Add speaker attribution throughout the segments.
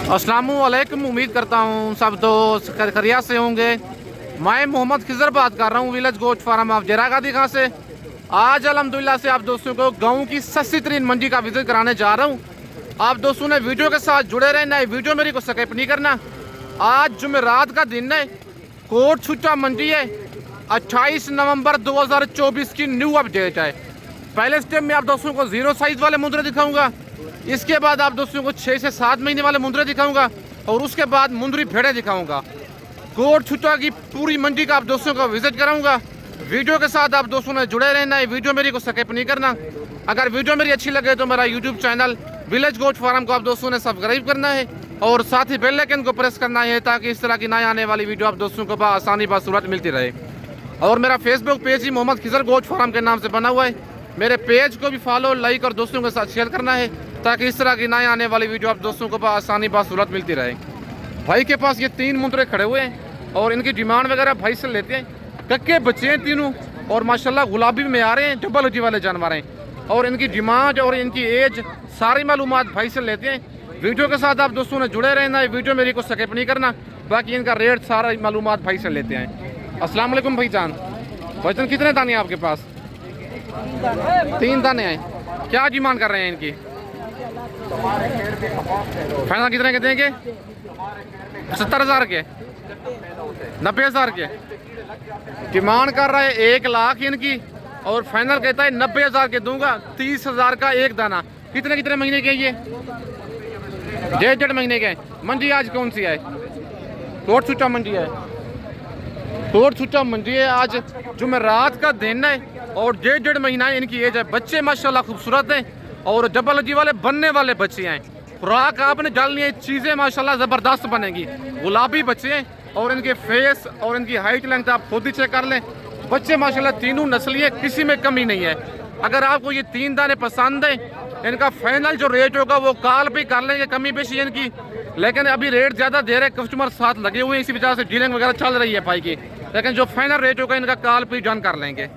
Speaker 1: अस्सलामुअलैकुम। उम्मीद करता हूँ सब दोस्त खैरियत से होंगे। मैं मोहम्मद खिजर बात कर रहा हूँ विलेज गोट फार्म ऑफ जरागादी खां से। आज अल्हम्दुलिल्लाह से आप दोस्तों को गाँव की सस्ती तरीन मंडी का विजिट कराने जा रहा हूँ। आप दोस्तों ने वीडियो के साथ जुड़े रहना है, वीडियो मेरी को स्किप नहीं करना। आज जुमेरात का दिन है, कोट छुट्टा मंडी है। 28 नवंबर 2024 की न्यू अपडेट है। पहले स्टेप में आप दोस्तों को 0 साइज वाले मुंद्रे दिखाऊंगा, इसके बाद आप दोस्तों को 6 से 7 महीने वाले मुंद्रे दिखाऊंगा और उसके बाद मुंद्री भेड़े दिखाऊंगा। कोट छुट्टा की पूरी मंडी का आप दोस्तों को विजिट कराऊंगा। वीडियो के साथ आप दोस्तों ने जुड़े रहना है, वीडियो मेरी को स्किप नहीं करना। अगर वीडियो मेरी अच्छी लगे तो मेरा YouTube channel village goat farm को आप दोस्तों ने सब्सक्राइब करना है और साथ ही बेल आइकन को प्रेस करना है ताकि इस तरह की नई आने वाली वीडियो आप दोस्तों को आसानी बासूरत मिलती रहे। और मेरा फेसबुक पेज ही मोहम्मद खिजर गोट फार्म के नाम से बना हुआ है। मेरे पेज को भी फॉलो, लाइक और दोस्तों के साथ शेयर करना है ताकि इस तरह की नई आने वाली वीडियो आप दोस्तों को आसानी बासूरत मिलती रहे। भाई के पास ये 3 मुंद्रे खड़े हुए हैं और इनकी डिमांड वगैरह भाई से लेते हैं। कक्के बच्चे हैं तीनों और माशाल्लाह गुलाबी में आ रहे हैं, डबल उजी वाले जानवर हैं। और इनकी डिमांड और इनकी एज सारी मालूमात भाई से लेते हैं। वीडियो के साथ आप दोस्तों ने जुड़े रहना है, वीडियो मेरी को स्किप नहीं करना। बाकी इनका रेट सारा मालूमात भाई से लेते हैं। अस्सलाम वालेकुम भाईजान। भाईजान कितने दाने हैं आपके पास? 3 दाने हैं। क्या डिमांड कर रहे हैं इनकी? फाइनल कितने के देंगे? 70,000 के, 90,000 के डिमांड कर रहा है। 1 लाख इनकी और फाइनल कहता है 90,000 के दूंगा। 30,000 का एक दाना। कितने कितने महीने के ये? 1.5 महीने के। मंडी आज कौन सी है? कोट छुट्टा मंडी है। कोट छुट्टा मंडी है। आज जुमेरात का दिन है और 1.5 महीना इनकी एज है। बच्चे माशाल्लाह खूबसूरत हैं और डबल जी वाले बनने वाले बच्चे हैं। खुराक आपने डालनी है, चीज़ें माशाल्लाह ज़बरदस्त बनेगी। गुलाबी बच्चे हैं और इनके फेस और इनकी हाइट लेंथ आप खुद ही चेक कर लें। बच्चे माशाल्लाह तीनों नस्ली है, किसी में कमी नहीं है। अगर आपको ये 3 दाने पसंद है, इनका फाइनल जो रेट होगा वो कॉल पे कर लेंगे, कमी बेशी इनकी। लेकिन अभी रेट ज़्यादा दे रहे, कस्टमर साथ लगे हुए हैं, इसी वजह से डीलिंग वगैरह चल रही है भाई की। लेकिन जो फाइनल रेट होगा इनका कॉल पे डन कर लेंगे।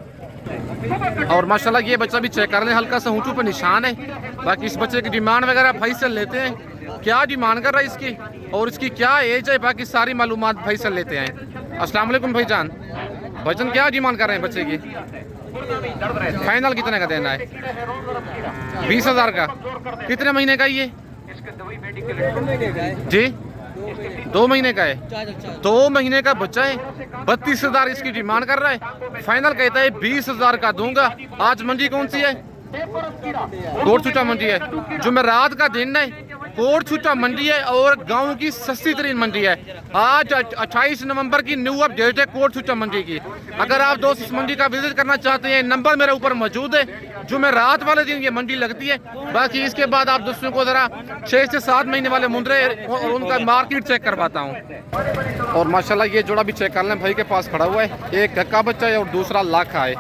Speaker 1: और माशाल्लाह ये बच्चा भी चेक कर लें, हल्का सा ऊँटू पे निशान है। बाकी इस बच्चे की डिमांड वगैरह भाई से लेते हैं, क्या डिमांड कर रहा है इसकी और इसकी क्या एज है, बाकी सारी मालूमात भाई से लेते हैं। अस्सलाम वालेकुम भाईजान। भाईजान क्या डिमांड कर रहे हैं बच्चे की? फाइनल कितने का देना है? 20,000 का। कितने महीने का ये जी? 2 महीने का है। 2 महीने का बच्चा है। 32,000 इसकी डिमांड कर रहा है। फाइनल कहता है 20,000 का दूंगा। आज मंडी कौन सी है? कोट छुट्टा मंडी है। जुमेरात का दिन है, कोट छुट्टा मंडी है और गांव की सस्ती तरीन मंडी है। आज 28 नवंबर की न्यू अपडेट है कोट छुट्टा मंडी की। अगर आप दोस्त इस मंडी का विजिट करना चाहते हैं, नंबर मेरे ऊपर मौजूद है। जुमेरात वाले दिन ये मंडी लगती है। बाकी इसके बाद आप दोस्तों को ज़रा 6 से 7 महीने वाले मुंद्रे और उनका मार्केट चेक करवाता हूँ। और माशाल्लाह ये जोड़ा भी चेक कर लें, भाई के पास खड़ा हुआ है। एक कक्का बच्चा है और दूसरा लाखा है।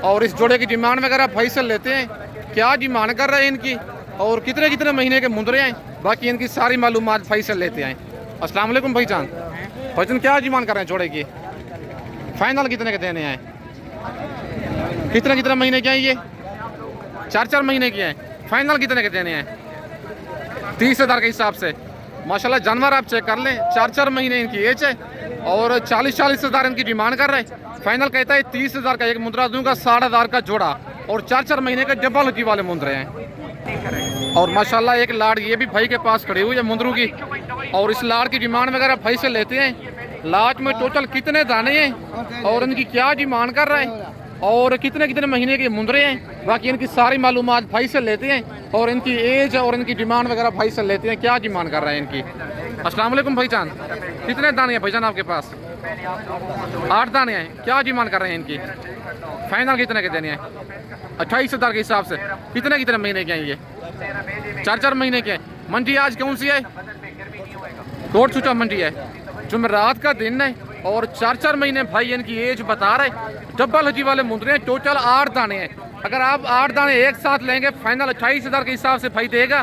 Speaker 1: और इस जोड़े की डिमांड वगैरह भाई से लेते हैं, क्या डिमांड कर रहे हैं इनकी और कितने कितने महीने के मुंद्रे हैं, बाकी इनकी सारी मालूमात भाई से लेते हैं। अस्सलाम वालेकुम भाईजान। भाईजान क्या डिमांड कर रहे हैं जोड़े की? फाइनल कितने के देने हैं? कितने कितने महीने के हैं ये? 4-4 महीने के हैं। फाइनल कितने के देने हैं? 30,000 के हिसाब से। माशाल्लाह जानवर आप चेक कर लें, 4-4 महीने इनकी एज है और 40,000 इनकी डिमांड कर रहे हैं। फाइनल कहता है 30,000 का एक मुंद्रा दूंगा, 60,000 का जोड़ा और 4-4 महीने के डबल उजी वाले मुंद्रे हैं। और माशाल्लाह एक लाड़ ये भी भाई के पास खड़ी हुई है मुंद्रों की और इस लाड़ की डिमांड वगैरह भाई से लेते हैं। लाट में टोटल कितने दाने हैं और इनकी क्या डिमांड कर रहा है और कितने कितने महीने के मुंद्रे हैं, बाकी इनकी सारी मालूमात भाई से लेते हैं। और इनकी एज और इनकी डिमांड वगैरह भाई से लेते हैं, क्या डिमांड कर रहे हैं इनकी। अस्सलाम वालेकुम भाईजान। कितने दाने हैं भाईजान आपके पास? 8 दाने हैं। क्या डिमांड कर रहे हैं इनकी? फाइनल कितने के देने हैं? 28,000 के हिसाब से। कितने कितने महीने के हैं ये? 4-4 महीने के हैं। मंडी आज कौन सी है? कोट छुट्टा मंडी है। जुमेरात का दिन है और 4-4 महीने भाई इनकी एज बता रहे। डबल हजी वाले मुंद्रे हैं। टोटल 8 दाने हैं। अगर आप 8 दाने एक साथ लेंगे फाइनल 28,000 के हिसाब से भाई देगा।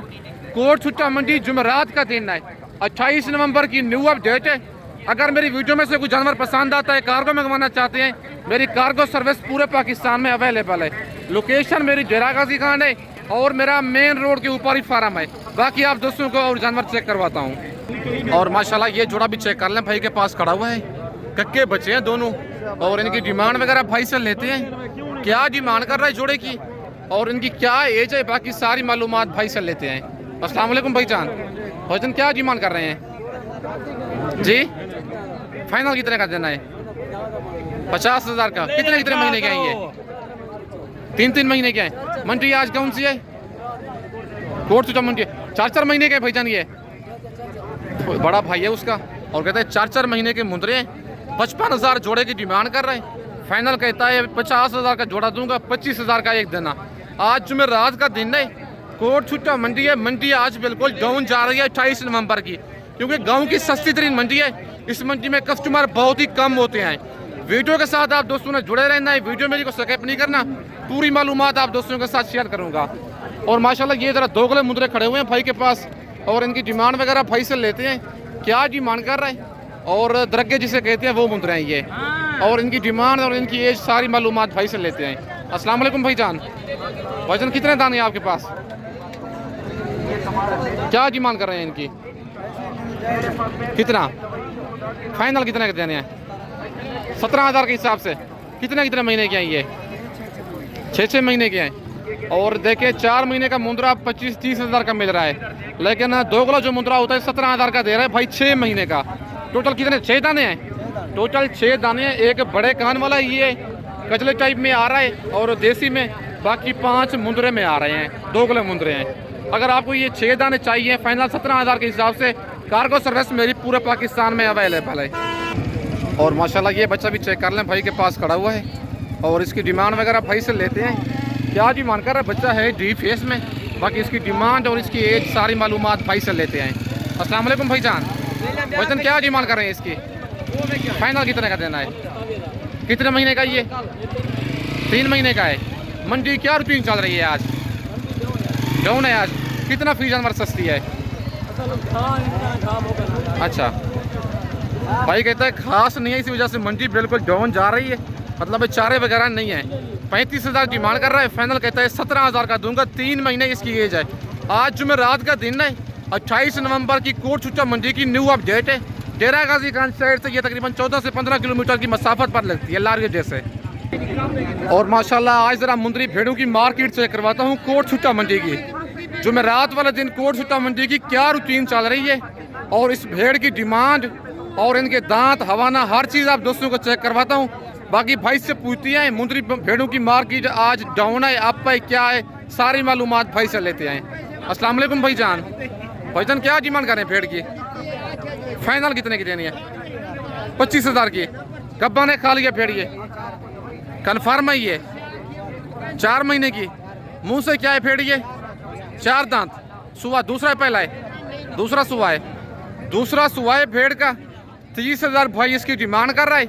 Speaker 1: कोट छुट्टा मंडी जुमेरात का दिन है, 28 नवंबर की न्यू अपडेट है। अगर मेरी वीडियो में से कोई जानवर पसंद आता है, कार्गो मंगवाना चाहते हैं, मेरी कार्गो सर्विस पूरे पाकिस्तान में अवेलेबल है। लोकेशन मेरी जरागादी खान है और मेरा मेन रोड के ऊपर ही फार्म है। बाकी आप दोस्तों को और जानवर चेक करवाता हूँ। और माशाल्लाह ये जोड़ा भी चेक कर लें, भाई के पास खड़ा हुआ है, कक्के बच्चे हैं दोनों। और इनकी डिमांड वगैरह भाई से लेते हैं, क्या डिमांड कर रहा है जोड़े की और इनकी क्या एज है, बाकी सारी मालूमात भाई से लेते हैं। अस्सलाम वालेकुम भाईजान, भाईजान क्या डिमांड कर रहे हैं जी? फाइनल कितने का देना है? 50,000 का। कितने कितने महीने के हैं ये? 3-3 महीने के हैं। मंडी आज कौन सी है? कोट सुचा मंडी। 4-4 महीने के भाईजान ये बड़ा भाई है उसका, और कहता है 4-4 महीने के मुंदरे हैं। 55,000 जोड़े की डिमांड कर रहे हैं। फाइनल कहता है 50,000 का जोड़ा दूंगा, 25,000 का एक देना। आज जुमेरात का दिन है, कोट छुट्टा मंडी है। मंडी आज बिल्कुल डाउन जा रही है 28 नवंबर की, क्योंकि गांव की सस्ती तरीन मंडी है। इस मंडी में कस्टमर बहुत ही कम होते हैं। वीडियो के साथ आप दोस्तों ने जुड़े रहना है, वीडियो मेरी को स्किप नहीं करना, पूरी मालूमात आप दोस्तों के साथ शेयर करूंगा। और माशाल्लाह ये ज़रा दोगले मुंदरे खड़े हुए हैं भाई के पास, और इनकी डिमांड वगैरह भाई से लेते हैं, क्या डिमांड कर रहे हैं और दरगे जिसे कहते हैं वो मुंदरे हैं ये, और इनकी डिमांड और इनकी एज सारी मालूमात भाई से लेते हैं। अस्सलाम वालेकुम भाईजान, भाईजान कितने दाने हैं आपके पास? क्या डिमांड कर रहे हैं इनकी? कितना फाइनल कितने के देने हैं? 17,000 के हिसाब से। कितने कितने महीने के हैं ये? 6-6 महीने के हैं। और देखिए 4 महीने का मुंद्रा 25-30 हज़ार का मिल रहा है, लेकिन दोगला जो मुंद्रा होता है 17,000 का दे रहा है भाई 6 महीने का। टोटल कितने? 6 दाने हैं। टोटल 6 दाने हैं। एक बड़े कान वाला ये कचले टाइप में आ रहा है और देसी में, बाकी 5 मुंदरे में आ रहे हैं, दोगले मुंदरे हैं। अगर आपको ये 6 दाने चाहिए फाइनल 17,000 के हिसाब से, कार्गो सर्विस मेरी पूरे पाकिस्तान में अवेलेबल है। और माशाल्लाह ये बच्चा भी चेक कर लें, भाई के पास खड़ा हुआ है, और इसकी डिमांड वगैरह भाई से लेते हैं। क्या डिमांड कर रहा है? बच्चा है डी फेस में, बाकी इसकी डिमांड और इसकी एज सारी मालूमात भाई से लेते हैं। अस्सलाम वालेकुम भाईजान, भाईजान क्या डिमांड कर रहे हैं इसकी? फाइनल कितने का देना है? कितने महीने का ये? 3 महीने का है। मंडी क्या रूटीन चल रही है आज? डाउन है आज। कितना फी जानवर सस्ती है? अच्छा, भाई कहता है खास नहीं है, इसी वजह से मंडी बिल्कुल डाउन जा रही है, मतलब चारे वगैरह नहीं है। 35,000 डिमांड कर रहा है, फाइनल कहता है 17,000 का दूंगा। 3 महीने इसकी एज है। आज जुमेरात का दिन है, 28 नवंबर की कोट छुट्टा मंडी की न्यू अपडेट है। डेरा गाजी खान साइड से ये तकरीबन 14 से 15 किलोमीटर की मसाफत पर लगती है लारगे जैसे। और माशाल्लाह आज ज़रा मुंदरी भेड़ों की मार्केट चेक करवाता हूँ कोट छुट्टा मंडी की। जुमेरात वाले दिन कोट छुट्टा मंडी की क्या रूटीन चल रही है और इस भेड़ की डिमांड और इनके दांत हवाना हर चीज़ आप दोस्तों को चेक करवाता हूँ। बाकी भाई से पूछती हैं मुंदरी भेड़ों की मार्केट आज डाउन है, अप है, क्या है, सारी मालूमात भाई से लेते हैं। अस्सलाम वालेकुम भाईजान, भाईजान क्या डिमांड कर रहे हैं भेड़ की? फाइनल कितने की देनी है? 25,000 की। कब्बा ने खा लिया भेड़ ये? कन्फर्म है ये? 4 महीने की। मुंह से क्या है भेड़ ये? 4 दांत। सुबह दूसरा है, पहला है? दूसरा सुबह है। दूसरा सुबह है भेड़ का। 30,000 भाई इसकी डिमांड कर रहा है,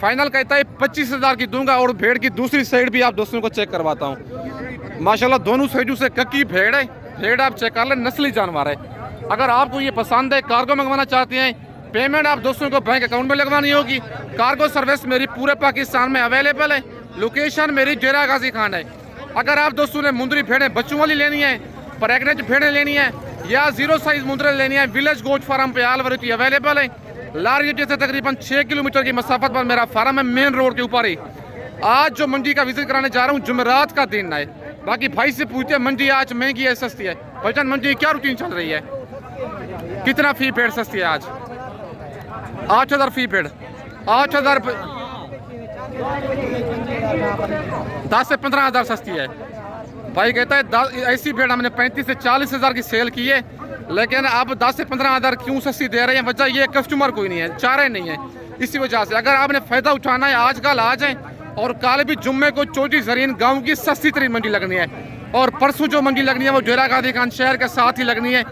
Speaker 1: फाइनल कहता है 25,000 की दूंगा। और भेड़ की दूसरी साइड भी आप दोस्तों को चेक करवाता हूँ। माशाल्लाह दोनों साइडों से कक्की भेड़ है। भेड़ आप चेक कर लें, नस्ली जानवर है। अगर आपको ये पसंद है, कार्गो मंगवाना चाहते हैं, पेमेंट आप दोस्तों को बैंक अकाउंट में लगवानी होगी। कार्गो सर्विस मेरी पूरे पाकिस्तान में अवेलेबल है। लोकेशन मेरी डेरा गाजी खान है। अगर आप दोस्तों ने मुंदरी भेड़ें बच्चों वाली लेनी है, प्रेगनेंट भेड़ें लेनी है, या 0 साइज मुंदरे लेनी है, विलेज गोट फार्म पे आल वैरायटी अवेलेबल है। लारगेट से तकरीबन 6 किलोमीटर की मसाफत पर मेरा फार्म है, मेन रोड के ऊपर ही। आज जो मंडी का विजिट कराने जा रहा हूँ, जुमेरात का दिन है। बाकी भाई से पूछते हैं मंडी आज महंगी है सस्ती है? भाईजान मंडी क्या रूटीन चल रही है? कितना फी पेड़ सस्ती है आज? 8,000 फी पेड़। 8,000 10 से 15,000 सस्ती है। भाई कहता है ऐसी भेड़ हमने 35 से 40,000 की सेल की है, लेकिन अब 10 से 15,000 क्यों सस्ती दे रहे हैं? वजह ये कस्टमर कोई नहीं है, चारे नहीं है। इसी वजह से अगर आपने फ़ायदा उठाना है आज कल आ जाए। और कल भी जुम्मे को चोटी जरीन गांव की सस्ती तरीन मंडी लगनी है, और परसों जो मंडी लगनी है वो डेरा गाजी खान शहर के साथ ही लगनी है।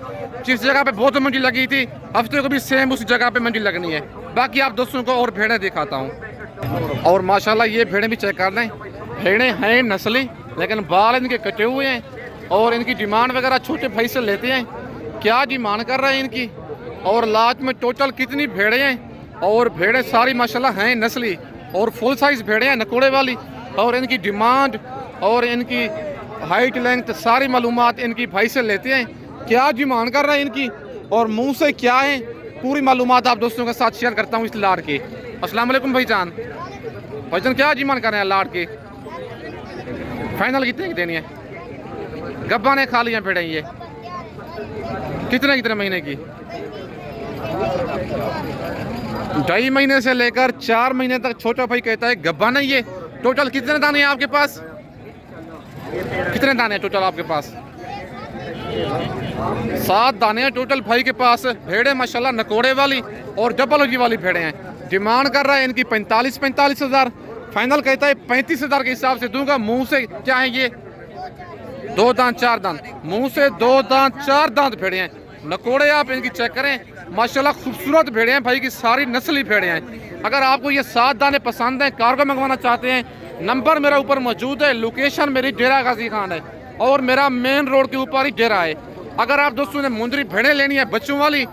Speaker 1: जिस जगह पे बहुत मंडी लगी थी, हफ्ते को भी सेम उस जगह पे मंडी लगनी है। बाकी आप दोस्तों को और भेड़ें दिखाता हूँ। और माशाल्लाह ये भेड़ें भी चेक कर लें। भेड़ें हैं नस्ली, लेकिन बाल इनके कटे हुए हैं, और इनकी डिमांड वगैरह छोटे भाई से लेते हैं। क्या डिमांड कर रहे हैं इनकी, और लास्ट में टोटल कितनी भेड़ें हैं? और भेड़ें सारी माशाल्लाह हैं नस्ली और फुल साइज भेड़ें हैं, नकोड़े वाली। और इनकी डिमांड और इनकी हाइट लेंथ सारी मालूमात इनकी भाई से लेते हैं। क्या डिमांड कर रहे हैं इनकी? और मुंह से क्या है पूरी मालूमात आप दोस्तों के साथ शेयर करता हूँ इस लाड़ की। अस्सलाम वालेकुम भाईजान। भाईजान क्या जीमान कर रहे हैं लाड़ की? फाइनल कितने की देनी है? गब्बा ने खा लिया भेड़े ये कितने महीने की? 2.5 महीने से लेकर 4 महीने तक छोटा भाई कहता है गब्बा नहीं। ये टोटल कितने दाने हैं आपके पास? कितने दाने हैं टोटल आपके पास? 7 दाने हैं टोटल भाई के पास। भेड़े माशाल्लाह नकोड़े वाली और डबल उजी वाली भेड़े हैं। डिमांड कर रहा है इनकी 45 हज़ार। फाइनल कहता है 35 हज़ार के हिसाब से दूंगा। मुंह से क्या है ये? 2 दांत 4 दांत। मुंह से 2 दांत 4 दांत भेड़े हैं। नकोड़े आप इनकी चेक करें माशाल्लाह खूबसूरत भेड़े हैं भाई की, सारी नस्ली भेड़े हैं। अगर आपको ये 7 दाने पसंद हैं, कार्गो मंगवाना चाहते हैं, नंबर मेरा ऊपर मौजूद है। लोकेशन मेरी डेरा गाजी खान है और मेरा मेन रोड के ऊपर ही डेरा है। अगर आप दोस्तों ने मुंदरी भेड़ें लेनी है, बच्चों वाली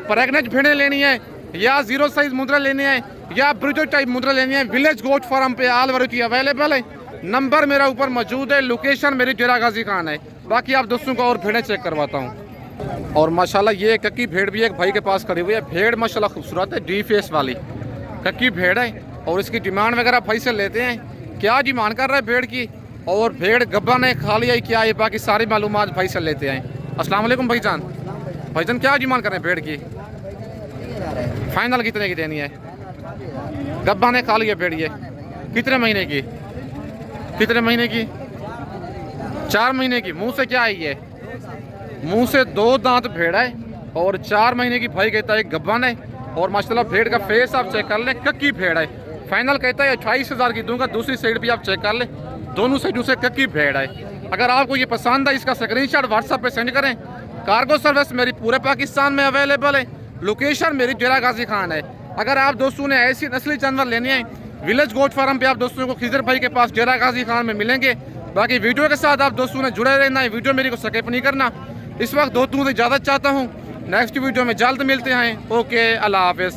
Speaker 1: प्रेगनेंट भेड़ें लेनी है, या 0 साइज मुंदरा लेनी है, या ब्रिजो टाइप मुंदरा लेनी है, विलेज गोट फार्म पे ऑल वैरायटी अवेलेबल है। नंबर मेरा ऊपर मौजूद है। लोकेशन मेरी डेरा गाजी खान है। बाकी आप दोस्तों को और भेड़ें चेक करवाता हूँ। और माशाल्लाह ये कक्की भेड़ भी एक भाई के पास खड़ी हुई है। भेड़ माशाल्लाह खूबसूरत है, डी फेस वाली कक्की भेड़ है और इसकी डिमांड वगैरह भाई से लेते हैं। क्या डिमांड कर रहा है भेड़ की और भेड़ गब्बा ने खा लिया क्या है, बाकी सारी मालूमात भाई से लेते हैं। अस्सलाम वालेकुम भाईजान। भाईजान क्या डिमांड कर रहे हैं भेड़ की? फाइनल कितने की देनी है? गब्बा ने खा लिया भेड़ ये कितने महीने की? 4 महीने की। मुंह से क्या है ये? मुंह से 2 दांत भेड़ है और 4 महीने की भाई कहता है गब्बा ने। और माशाल्लाह भेड़ का फेस आप चेक कर लें, कक्की भेड़ है। फाइनल कहता है 28 हज़ार की दूंगा। दूसरी साइड भी आप चेक कर लें, दोनों साइडों से कक्की भेड़ है। अगर आपको ये पसंद है इसका स्क्रीनशॉट व्हाट्सएप पे सेंड करें। कार्गो सर्विस मेरी पूरे पाकिस्तान में अवेलेबल है। लोकेशन मेरी डेरा गाजी खान है। अगर आप दोस्तों ने ऐसी नस्ली जानवर लेने हैं, विलेज गोट फार्म पे आप दोस्तों को खिजर भाई के पास डेरा गाजी खान में मिलेंगे। बाकी वीडियो के साथ आप दोस्तों ने जुड़े रहना है। वीडियो मेरी को स्किप नहीं करना। इस वक्त दोस्तों से इजाज़त चाहता हूँ। नेक्स्ट वीडियो में जल्द मिलते हैं। ओके, अल्लाह हाफिज़।